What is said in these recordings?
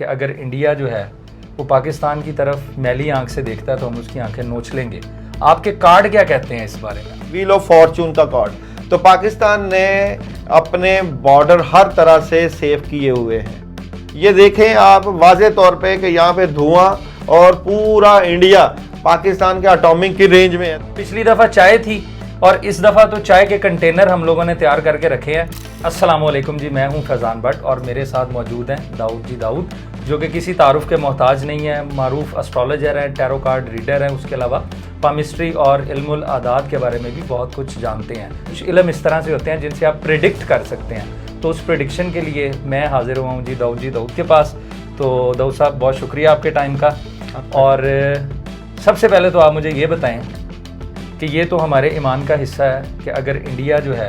कि अगर इंडिया जो है वो पाकिस्तान की तरफ मैली आंख से देखता है तो हम उसकी आंखें नोच लेंगे। आपके कार्ड क्या कहते हैं इस बारे में? व्हील ऑफ फॉर्चून का कार्ड। तो पाकिस्तान ने अपने बॉर्डर हर तरह से सेफ किए हुए हैं। ये देखें आप वाज़े तौर पे कि यहाँ पे धुआं और पूरा इंडिया पाकिस्तान के एटॉमिक की रेंज में है। पिछली दफ़ा चाय थी और इस दफ़ा तो चाय के कंटेनर हम लोगों ने तैयार करके रखे हैं। अस्सलाम वालेकुम जी, मैं हूं फैज़ान भट्ट और मेरे साथ मौजूद हैं दाऊद जी दाऊद, जो कि किसी तारुफ के मोहताज नहीं है। मारूफ एस्ट्रोलॉजर हैं, टैरो कार्ड रीडर हैं, उसके अलावा पामिस्ट्री और इल्मुल आदात के बारे में भी बहुत कुछ जानते हैं। कुछ इल्म इस तरह से होते हैं जिनसे आप प्रिडिक्ट कर सकते हैं। तो उस प्रिडिक्शन के लिए मैं हाजिर हुआ हूँ जी दाऊद के पास। तो दाऊद साहब, बहुत शुक्रिया आपके टाइम का। और सबसे पहले तो आप मुझे ये बताएं कि ये तो हमारे ईमान का हिस्सा है कि अगर इंडिया जो है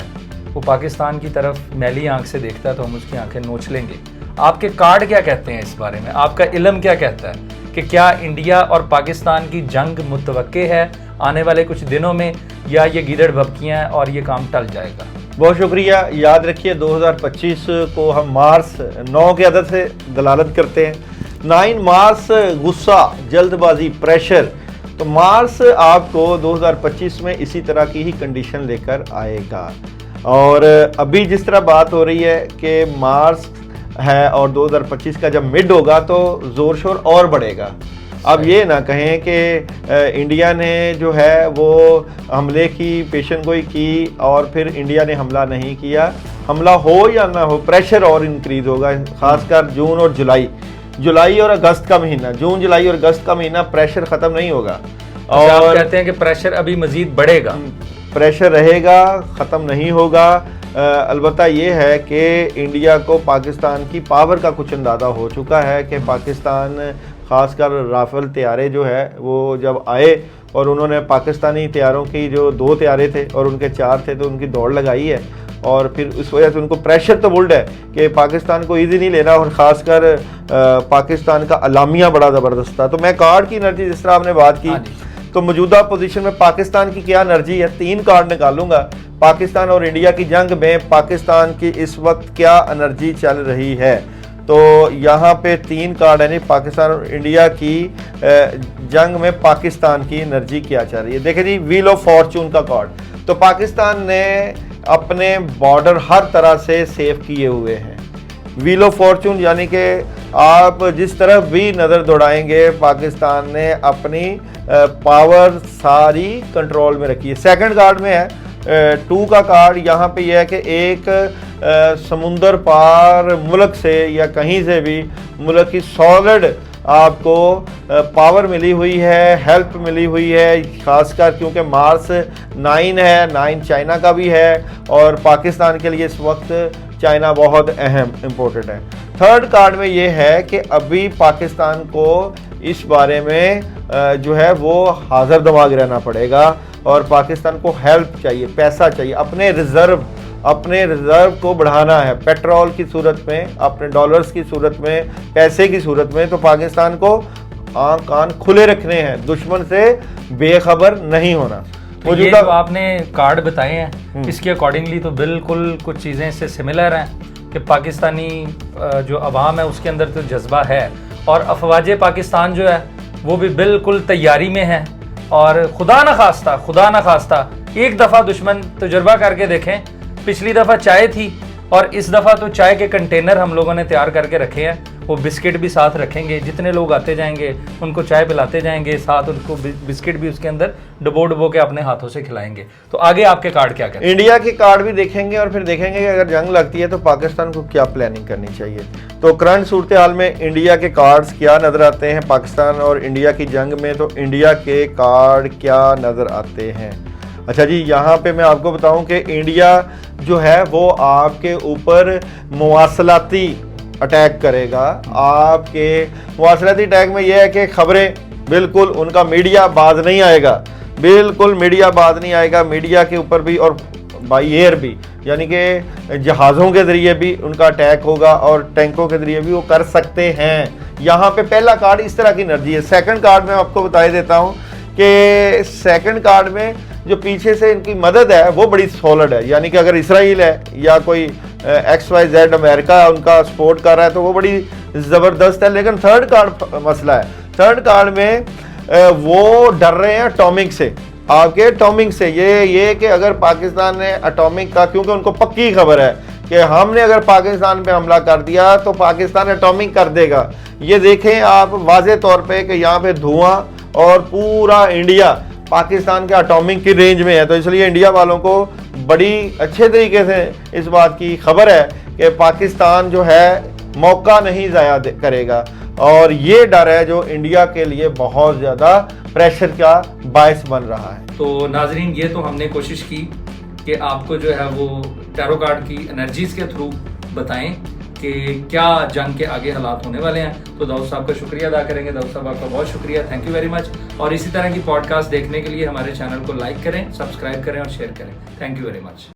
वो पाकिस्तान की तरफ मैली आंख से देखता है तो हम उसकी आंखें नोच लेंगे। आपके कार्ड क्या कहते हैं इस बारे में? आपका इल्म क्या कहता है कि क्या इंडिया और पाकिस्तान की जंग मुतवक्के है आने वाले कुछ दिनों में, या ये गीदड़ भभकियाँ हैं और ये काम टल जाएगा? बहुत शुक्रिया। याद रखिए 2025 को हम मार्स 9 के अदद से दलालत करते हैं। 9 मार्स, गुस्सा, जल्दबाजी, प्रेशर। तो मार्स आपको 2025 में इसी तरह की ही कंडीशन लेकर आएगा। और अभी जिस तरह बात हो रही है कि मार्स है और 2025 का जब मिड होगा तो ज़ोर शोर और बढ़ेगा। अब ये ना कहें कि इंडिया ने जो है वो हमले की पेशन गोई की और फिर इंडिया ने हमला नहीं किया। हमला हो या ना हो, प्रेशर और इंक्रीज़ होगा, ख़ासकर जून और जुलाई और अगस्त का महीना। जून, जुलाई और अगस्त का महीना प्रेशर ख़त्म नहीं होगा। और आप कहते हैं कि प्रेशर अभी मज़ीद बढ़ेगा? प्रेशर रहेगा, ख़त्म नहीं होगा। अलबत्ता ये है कि इंडिया को पाकिस्तान की पावर का कुछ अंदाज़ा हो चुका है कि पाकिस्तान, ख़ासकर राफेल तैयारे जो है वो जब आए और उन्होंने पाकिस्तानी तैयारों की जो 2 तैयारे थे और उनके 4 थे तो उनकी दौड़ लगाई है। और फिर उस वजह से उनको प्रेशर तो बुल्ड है कि पाकिस्तान को इजी नहीं लेना, और ख़ासकर पाकिस्तान का अलामिया बड़ा ज़बरदस्त था। तो मैं कार्ड की एनर्जी, जिस तरह आपने बात की, तो मौजूदा पोजीशन में पाकिस्तान की क्या एनर्जी है, 3 कार्ड निकालूंगा। पाकिस्तान और इंडिया की जंग में पाकिस्तान की इस वक्त क्या एनर्जी चल रही है। तो यहाँ पे 3 कार्ड है, नहीं, पाकिस्तान और इंडिया की जंग में पाकिस्तान की एनर्जी क्या चल रही है। देखिए जी, व्हील ऑफ फॉर्चून का कार्ड। तो पाकिस्तान ने अपने बॉर्डर हर तरह से सेफ किए हुए हैं। व्हील ऑफ फॉर्चून यानी कि आप जिस तरफ भी नज़र दौड़ाएंगे पाकिस्तान ने अपनी पावर सारी कंट्रोल में रखी है। सेकंड कार्ड में है 2 का कार्ड। यहाँ पे यह है कि एक समुंदर पार मुल्क से या कहीं से भी मुल्क की सॉलिड आपको पावर मिली हुई है, हेल्प मिली हुई है, ख़ासकर क्योंकि मार्स 9 है, 9 चाइना का भी है और पाकिस्तान के लिए इस वक्त चाइना बहुत अहम इम्पोर्टेंट है। थर्ड कार्ड में ये है कि अभी पाकिस्तान को इस बारे में जो है वो हाज़र दिमाग रहना पड़ेगा और पाकिस्तान को हेल्प चाहिए, पैसा चाहिए, अपने रिज़र्व को बढ़ाना है, पेट्रोल की सूरत में, अपने डॉलर्स की सूरत में, पैसे की सूरत में। तो पाकिस्तान को आँख कान खुले रखने हैं, दुश्मन से बेखबर नहीं होना। तो ये जो आपने कार्ड बताए हैं इसके अकॉर्डिंगली तो बिल्कुल कुछ चीज़ें इससे सिमिलर हैं कि पाकिस्तानी जो अवाम है उसके अंदर तो जज्बा है और अफवाज पाकिस्तान जो है वो भी बिल्कुल तैयारी में है। और खुदा न खास्ता एक दफ़ा दुश्मन तजुर्बा करके देखें। पिछली दफ़ा चाय थी और इस दफ़ा तो चाय के कंटेनर हम लोगों ने तैयार करके रखे हैं। वो बिस्किट भी साथ रखेंगे, जितने लोग आते जाएंगे उनको चाय पिलाते जाएंगे, साथ उनको बिस्किट भी उसके अंदर डबो के अपने हाथों से खिलाएंगे। तो आगे आपके कार्ड क्या कहते हैं? इंडिया के कार्ड भी देखेंगे और फिर देखेंगे कि अगर जंग लगती है तो पाकिस्तान को क्या प्लानिंग करनी चाहिए। तो करंट सूरत हाल में इंडिया के कार्ड्स क्या नज़र आते हैं पाकिस्तान और इंडिया की जंग में। तो इंडिया के कार्ड क्या नज़र आते हैं? अच्छा जी, यहाँ पे मैं आपको बताऊं कि इंडिया जो है वो आपके ऊपर मवासलाती अटैक करेगा। आपके मवासलाती अटैक में यह है कि खबरें बिल्कुल उनका मीडिया बाज नहीं आएगा, बिल्कुल मीडिया बाज नहीं आएगा। मीडिया के ऊपर भी और बाई एयर भी, यानी कि जहाज़ों के ज़रिए भी उनका अटैक होगा और टैंकों के ज़रिए भी वो कर सकते हैं। यहाँ पे पहला कार्ड इस तरह की एनर्जी है। सेकंड कार्ड में आपको बता देता हूँ कि सेकंड कार्ड में जो पीछे से इनकी मदद है वो बड़ी सॉलिड है, यानी कि अगर इसराइल है या कोई XYZ अमेरिका उनका सपोर्ट कर रहा है तो वो बड़ी ज़बरदस्त है। लेकिन थर्ड कार्ड मसला है। थर्ड कार्ड में वो डर रहे हैं एटॉमिक से, आपके एटॉमिक से। ये कि अगर पाकिस्तान ने एटॉमिक का, क्योंकि उनको पक्की खबर है कि हमने अगर पाकिस्तान पे हमला कर दिया तो पाकिस्तान एटॉमिक कर देगा। ये देखें आप वाज़े तौर पे कि यहाँ पे धुआं और पूरा इंडिया पाकिस्तान के एटॉमिक की रेंज में है। तो इसलिए इंडिया वालों को बड़ी अच्छे तरीके से इस बात की खबर है कि पाकिस्तान जो है मौका नहीं ज़ाया करेगा, और ये डर है जो इंडिया के लिए बहुत ज़्यादा प्रेशर का बायस बन रहा है। तो नाजरीन, ये तो हमने कोशिश की कि आपको जो है वो टैरो कार्ड की एनर्जीज के थ्रू बताएं कि क्या जंग के आगे हालात होने वाले हैं। तो दाऊद साहब का शुक्रिया अदा करेंगे। दाऊद साहब आपका बहुत शुक्रिया, थैंक यू वेरी मच। और इसी तरह की पॉडकास्ट देखने के लिए हमारे चैनल को लाइक करें, सब्सक्राइब करें और शेयर करें। Thank you very much.